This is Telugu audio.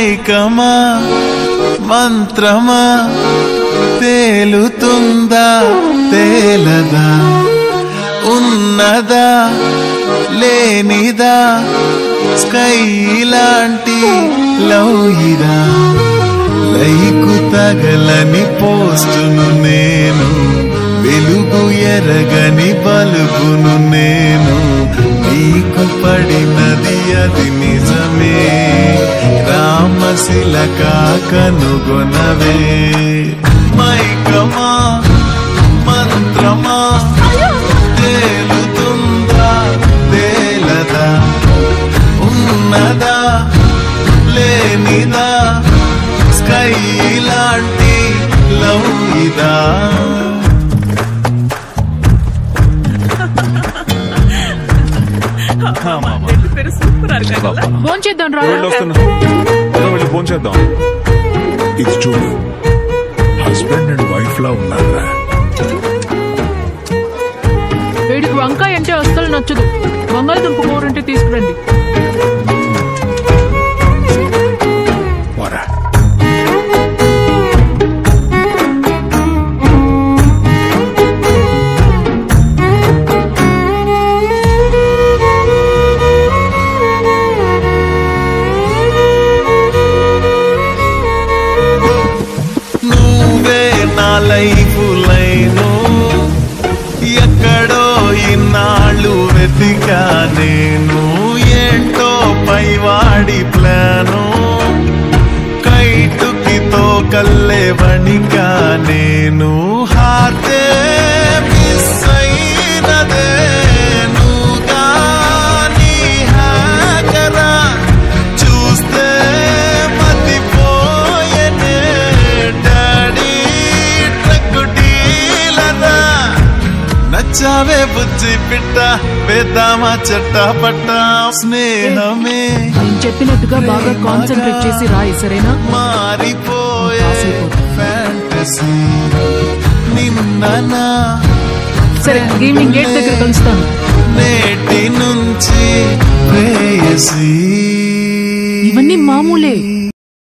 మైకమా మంత్రమా తేలుతుందా తేలదా ఉన్నదా లేనిదా స్కై లాంటి లవ్ ఇదా లైకు తగలని పోస్టును నేను వెలుగు ఎరగని బలుపును నేను నీకు పడినది అది నిజమే రామశిలక కనుగొనవే మైకమా మంత్రమా తేలుతుందా తేలదా ఉన్నదా లేనిదా స్కై లాంటి లవ్ ఇదా భోంచేద్దాం ఇది చూడు హస్బెండ్ అండ్ వైఫ్ లా ఉన్నారా వీడికి వంకాయ అంటే అస్సలు నచ్చదు బంగాళదుంప కూర అంటే తీసుకురండి లైఫ్ లైను ఎక్కడో ఇన్నాళ్ళు వెతికా నేను ఏంటో పైవాడి ప్లాను కైటుకి తో కల్లే వణికా నేను హార్టే మిస్ అయినదే నువ్వుగా నీ హ్యాకరా చూస్తే మతిపోయనే నచ్చావే బుజ్జి పిట్ట వేద్దామా చెట్టా పట్టా స్నేహమే నేను చెప్పినట్టుగా బాగా కాన్సంట్రేట్ చేసి రాయి సరేనా మారిపోయే ఫ్యాంటసీ నిన్ననా సరే ఈవినింగ్ గేట్ దగ్గర కలుస్తాను నేటి నుంచి ప్రేయసి ఇవన్నీ మామూలే